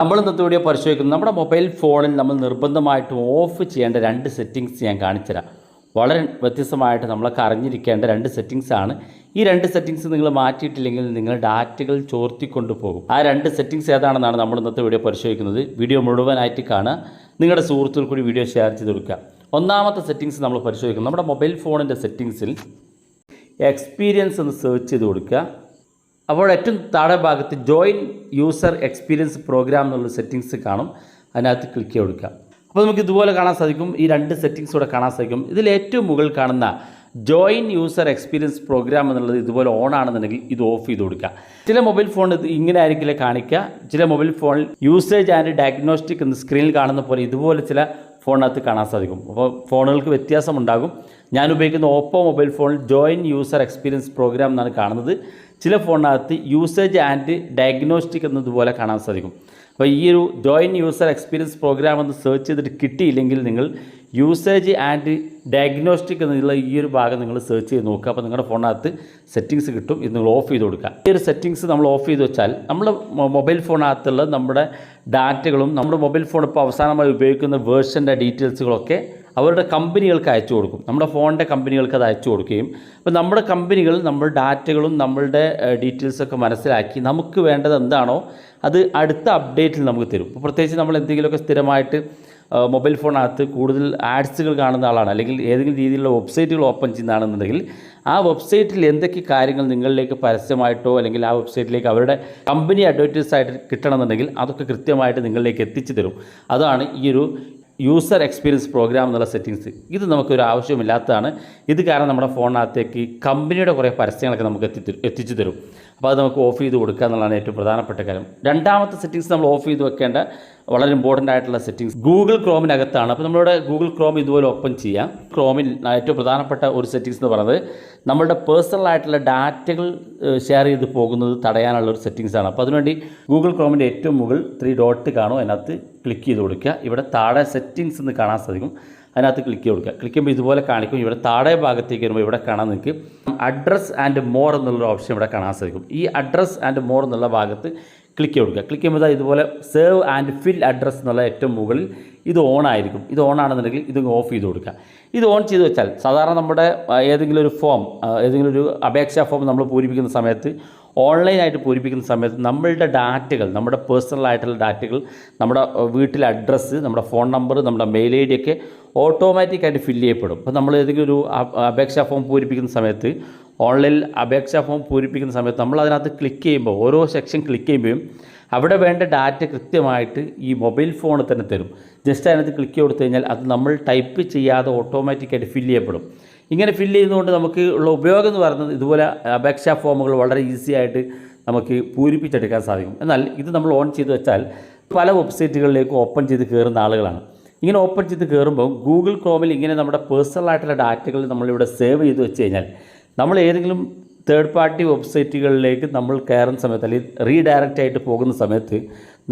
നമ്മൾ ഇന്നത്തെ വീഡിയോ പരിശോധിക്കുന്നത് നമ്മുടെ മൊബൈൽ ഫോണിൽ നമ്മൾ നിർബന്ധമായിട്ടും ഓഫ് ചെയ്യേണ്ട രണ്ട് സെറ്റിങ്സ് ഞാൻ കാണിച്ചുതരാം. വളരെ വ്യത്യസ്തമായിട്ട് നമ്മളൊക്കെ അറിഞ്ഞിരിക്കേണ്ട രണ്ട് സെറ്റിങ്സാണ്. ഈ രണ്ട് സെറ്റിങ്സ് നിങ്ങൾ മാറ്റിയിട്ടില്ലെങ്കിൽ നിങ്ങൾ ഡാറ്റകൾ ചോർത്തിക്കൊണ്ട് പോകും. ആ രണ്ട് സെറ്റിങ്സ് ഏതാണെന്നാണ് നമ്മൾ ഇന്നത്തെ വീഡിയോ പരിശോധിക്കുന്നത്. വീഡിയോ മുഴുവനായിട്ട് കാണുക, നിങ്ങളുടെ സുഹൃത്തുക്കൾ കൂടി വീഡിയോ ഷെയർ ചെയ്ത് കൊടുക്കുക. ഒന്നാമത്തെ സെറ്റിങ്സ് നമ്മൾ പരിശോധിക്കുന്നത് നമ്മുടെ മൊബൈൽ ഫോണിൻ്റെ സെറ്റിങ്സിൽ എക്സ്പീരിയൻസ് എന്ന് സെർച്ച് ചെയ്ത് കൊടുക്കുക. അപ്പോൾ ഏറ്റവും താഴെ ഭാഗത്ത് ജോയിൻ യൂസർ എക്സ്പീരിയൻസ് പ്രോഗ്രാം എന്നുള്ള സെറ്റിങ്സ് കാണും. അതിനകത്ത് ക്ലിക്ക് ചെയ്ത് കൊടുക്കുക. അപ്പോൾ നമുക്ക് ഇതുപോലെ കാണാൻ സാധിക്കും. ഈ രണ്ട് സെറ്റിങ്സ് കൂടെ കാണാൻ സാധിക്കും. ഇതിൽ ഏറ്റവും മുകളിൽ കാണുന്ന ജോയിൻ യൂസർ എക്സ്പീരിയൻസ് പ്രോഗ്രാം എന്നുള്ളത് ഇതുപോലെ ഓൺ ആണെന്നുണ്ടെങ്കിൽ ഇത് ഓഫ് ചെയ്ത് കൊടുക്കുക. ചില മൊബൈൽ ഫോൺ ഇത് ഇങ്ങനെ ആയിരിക്കില്ല കാണിക്കുക. ചില മൊബൈൽ ഫോണിൽ യൂസേജ് ആൻഡ് ഡയഗ്നോസ്റ്റിക് എന്ന് സ്ക്രീനിൽ കാണുന്ന പോലെ ഇതുപോലെ ചില ഫോണിനകത്ത് കാണാൻ സാധിക്കും. അപ്പോൾ ഫോണുകൾക്ക് വ്യത്യാസമുണ്ടാകും. ഞാൻ ഉപയോഗിക്കുന്ന ഓപ്പോ മൊബൈൽ ഫോണിൽ ജോയിൻ യൂസർ എക്സ്പീരിയൻസ് പ്രോഗ്രാം എന്നാണ് കാണുന്നത്. ചില ഫോണിനകത്ത് യൂസേജ് ആൻഡ് ഡയഗ്നോസ്റ്റിക് എന്നതുപോലെ കാണാൻ സാധിക്കും. അപ്പോൾ ഈ ഒരു ജോയിൻ യൂസർ എക്സ്പീരിയൻസ് പ്രോഗ്രാം എന്ന് സെർച്ച് ചെയ്തിട്ട് കിട്ടിയില്ലെങ്കിൽ നിങ്ങൾ യൂസേജ് ആൻഡ് ഡയഗ്നോസ്റ്റിക് എന്നുള്ള ഈ ഒരു ഭാഗം നിങ്ങൾ സെർച്ച് ചെയ്ത് നോക്കുക. അപ്പോൾ നിങ്ങളുടെ ഫോണിനകത്ത് സെറ്റിങ്സ് കിട്ടും. ഇത് നിങ്ങൾ ഓഫ് ചെയ്ത് കൊടുക്കുക. ഈ ഒരു സെറ്റിങ്സ് നമ്മൾ ഓഫ് ചെയ്ത് വെച്ചാൽ നമ്മുടെ മൊബൈൽ ഫോണിനകത്തുള്ള നമ്മുടെ ഡാറ്റകളും നമ്മുടെ മൊബൈൽ ഫോൺ ഇപ്പോൾ അവസാനമായി ഉപയോഗിക്കുന്ന വേർഷൻ്റെ ഡീറ്റെയിൽസുകളൊക്കെ അവരുടെ കമ്പനികൾക്ക് അയച്ചു കൊടുക്കും. നമ്മുടെ ഫോണിൻ്റെ കമ്പനികൾക്ക് അത് അയച്ചു കൊടുക്കുകയും അപ്പോൾ നമ്മുടെ കമ്പനികൾ നമ്മുടെ ഡാറ്റകളും നമ്മളുടെ ഡീറ്റെയിൽസൊക്കെ മനസ്സിലാക്കി നമുക്ക് വേണ്ടത് എന്താണോ അത് അടുത്ത അപ്ഡേറ്റിൽ നമുക്ക് തരും. ഇപ്പോൾ പ്രത്യേകിച്ച് നമ്മൾ എന്തെങ്കിലുമൊക്കെ സ്ഥിരമായിട്ട് മൊബൈൽ ഫോണിനകത്ത് കൂടുതൽ ആഡ്സുകൾ കാണുന്ന ആളാണ്, അല്ലെങ്കിൽ ഏതെങ്കിലും രീതിയിലുള്ള വെബ്സൈറ്റുകൾ ഓപ്പൺ ചെയ്യുന്നതാണെന്നുണ്ടെങ്കിൽ ആ വെബ്സൈറ്റിൽ എന്തൊക്കെ കാര്യങ്ങൾ നിങ്ങളിലേക്ക് പരസ്യമായിട്ടോ അല്ലെങ്കിൽ ആ വെബ്സൈറ്റിലേക്ക് അവരുടെ കമ്പനി അഡ്വർടൈസായിട്ട് കിട്ടണമെന്നുണ്ടെങ്കിൽ അതൊക്കെ കൃത്യമായിട്ട് നിങ്ങളിലേക്ക് എത്തിച്ചു തരും. അതാണ് ഈ ഒരു യൂസർ എക്സ്പീരിയൻസ് പ്രോഗ്രാം എന്നുള്ള സെറ്റിങ്സ്. ഇത് നമുക്കൊരു ആവശ്യമില്ലാത്തതാണ്. ഇത് കാരണം നമ്മുടെ ഫോണിനകത്തേക്ക് കമ്പനിയുടെ കുറേ പരസ്യങ്ങളൊക്കെ നമുക്ക് എത്തിച്ചു തരും. അപ്പോൾ അത് നമുക്ക് ഓഫ് ചെയ്ത് കൊടുക്കുക എന്നുള്ളതാണ് ഏറ്റവും പ്രധാനപ്പെട്ട കാര്യം. രണ്ടാമത്തെ സെറ്റിങ്സ് നമ്മൾ ഓഫ് ചെയ്ത് വെക്കേണ്ട വളരെ ഇമ്പോർട്ടൻ്റ് ആയിട്ടുള്ള സെറ്റിങ്സ് ഗൂഗിൾ ക്രോമിനകത്താണ്. അപ്പോൾ നമ്മളുടെ ഗൂഗിൾ ക്രോം ഇതുപോലെ ഓപ്പൺ ചെയ്യാം. ക്രോമിൽ ഏറ്റവും പ്രധാനപ്പെട്ട ഒരു സെറ്റിങ്സ് എന്ന് പറയുന്നത് നമ്മളുടെ പേഴ്സണലായിട്ടുള്ള ഡാറ്റകൾ ഷെയർ ചെയ്ത് പോകുന്നത് തടയാനുള്ള ഒരു സെറ്റിങ്സാണ്. അപ്പോൾ അതിനുവേണ്ടി ഗൂഗിൾ ക്രോമിൻ്റെ ഏറ്റവും മുകളിൽ 3 ഡോട്ട് കാണും. അതിനകത്ത് ക്ലിക്ക് ചെയ്ത് കൊടുക്കുക. ഇവിടെ താഴെ സെറ്റിങ്സ് എന്ന് കാണാൻ സാധിക്കും. അതിനകത്ത് ക്ലിക്ക് ചെയ്ത് കൊടുക്കുക. ക്ലിക്ക് ചെയ്യുമ്പോൾ ഇതുപോലെ കാണിക്കും. ഇവിടെ താഴെ ഭാഗത്തേക്ക് വരുമ്പോൾ ഇവിടെ കാണാൻ നിങ്ങൾക്ക് അഡ്രസ് ആൻഡ് മോർ എന്നുള്ള ഓപ്ഷൻ ഇവിടെ കാണാൻ സാധിക്കും. ഈ അഡ്രസ് ആൻഡ് മോർ എന്നുള്ള ഭാഗത്ത് ക്ലിക്ക് ചെയ്ത് കൊടുക്കുക. ക്ലിക്ക് ചെയ്യുമ്പോൾ ഇതുപോലെ സേവ് ആൻഡ് ഫിൽ അഡ്രസ് എന്നുള്ള ഏറ്റവും മുകളിൽ ഇത് ഓൺ ആയിരിക്കും. ഇത് ഓൺ ആണെന്നുണ്ടെങ്കിൽ ഇത് ഓഫ് ചെയ്ത് കൊടുക്കുക. ഇത് ഓൺ ചെയ്ത് വെച്ചാൽ സാധാരണ നമ്മുടെ ഏതെങ്കിലും ഒരു ഫോം, ഏതെങ്കിലും ഒരു അപേക്ഷാ ഫോം നമ്മൾ പൂരിപ്പിക്കുന്ന സമയത്ത് ഓൺലൈനായിട്ട് പൂരിപ്പിക്കുന്ന സമയത്ത് നമ്മളുടെ ഡാറ്റകൾ, നമ്മുടെ പേഴ്സണലായിട്ടുള്ള ഡാറ്റകൾ, നമ്മുടെ വീട്ടിലെ അഡ്രസ്സ്, നമ്മുടെ ഫോൺ നമ്പർ, നമ്മുടെ മെയിൽ ഐ ഡി ഒക്കെ ഓട്ടോമാറ്റിക്കായിട്ട് ഫില്ല് ചെയ്യപ്പെടും. അപ്പോൾ നമ്മൾ ഏതെങ്കിലും ഒരു അപേക്ഷാ ഫോം പൂരിപ്പിക്കുന്ന സമയത്ത്, ഓൺലൈനിൽ അപേക്ഷാ ഫോം പൂരിപ്പിക്കുന്ന സമയത്ത് നമ്മൾ അതിനകത്ത് ക്ലിക്ക് ചെയ്യുമ്പോൾ, ഓരോ സെക്ഷൻ ക്ലിക്ക് ചെയ്യുമ്പോഴും അവിടെ വേണ്ട ഡാറ്റ കൃത്യമായിട്ട് ഈ മൊബൈൽ ഫോണിൽ തന്നെ തരും. ജസ്റ്റ് അതിനകത്ത് ക്ലിക്ക് കൊടുത്തു കഴിഞ്ഞാൽ അത് നമ്മൾ ടൈപ്പ് ചെയ്യാതെ ഓട്ടോമാറ്റിക്കായിട്ട് ഫില്ല് ചെയ്യപ്പെടും. ഇങ്ങനെ ഫില്ല് ചെയ്യുന്നതുകൊണ്ട് നമുക്ക് ഉള്ള ഉപയോഗം എന്ന് പറയുന്നത് ഇതുപോലെ അപേക്ഷാ ഫോമുകൾ വളരെ ഈസി ആയിട്ട് നമുക്ക് പൂരിപ്പിച്ചെടുക്കാൻ സാധിക്കും. എന്നാൽ ഇത് നമ്മൾ ഓൺ ചെയ്ത് വെച്ചാൽ പല വെബ്സൈറ്റുകളിലേക്ക് ഓപ്പൺ ചെയ്ത് കയറുന്ന ആളുകളാണ്. ഇങ്ങനെ ഓപ്പൺ ചെയ്ത് കയറുമ്പോൾ ഗൂഗിൾ ക്രോമിൽ ഇങ്ങനെ നമ്മുടെ പേഴ്സണലായിട്ടുള്ള ഡാറ്റകൾ നമ്മളിവിടെ സേവ് ചെയ്ത് വെച്ച് കഴിഞ്ഞാൽ നമ്മൾ ഏതെങ്കിലും തേർഡ് പാർട്ടി വെബ്സൈറ്റുകളിലേക്ക് നമ്മൾ കയറുന്ന സമയത്ത് അല്ലെങ്കിൽ റീഡയറക്റ്റ് ആയിട്ട് പോകുന്ന സമയത്ത്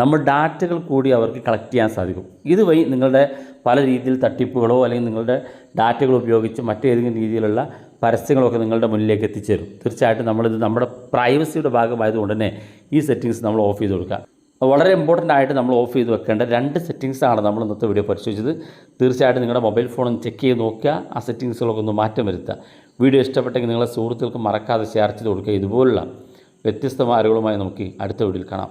നമ്മൾ ഡാറ്റകൾ കൂടി അവർക്ക് കളക്ട് ചെയ്യാൻ സാധിക്കും. ഇതുവഴി നിങ്ങളുടെ പല രീതിയിൽ തട്ടിപ്പുകളോ അല്ലെങ്കിൽ നിങ്ങളുടെ ഡാറ്റകൾ ഉപയോഗിച്ച് മറ്റേതെങ്കിലും രീതിയിലുള്ള പരസ്യങ്ങളൊക്കെ നിങ്ങളുടെ മുന്നിലേക്ക് എത്തിച്ചേരും. തീർച്ചയായിട്ടും നമ്മളിത് നമ്മുടെ പ്രൈവസിയുടെ ഭാഗമായതുകൊണ്ട് തന്നെ ഈ സെറ്റിങ്സ് നമ്മൾ ഓഫ് ചെയ്ത് കൊടുക്കുക. വളരെ ഇമ്പോർട്ടൻ്റ് ആയിട്ട് നമ്മൾ ഓഫ് ചെയ്ത് വെക്കേണ്ട രണ്ട് സെറ്റിങ്സാണ് നമ്മൾ ഇന്നത്തെ വീഡിയോ പരിശോധിച്ചത്. തീർച്ചയായിട്ടും നിങ്ങളുടെ മൊബൈൽ ഫോൺ ഒന്ന് ചെക്ക് ചെയ്ത് നോക്കുക, ആ സെറ്റിങ്സുകളൊക്കെ ഒന്ന് മാറ്റം വരുത്തുക. വീഡിയോ ഇഷ്ടപ്പെട്ടെങ്കിൽ നിങ്ങളെ സുഹൃത്തുക്കൾക്ക് മറക്കാതെ ഷെയർ ചെയ്ത് കൊടുക്കുക. ഇതുപോലുള്ള വ്യത്യസ്തമായ അറിവുകളുമായി നമുക്ക് അടുത്ത വീഡിയോയിൽ കാണാം.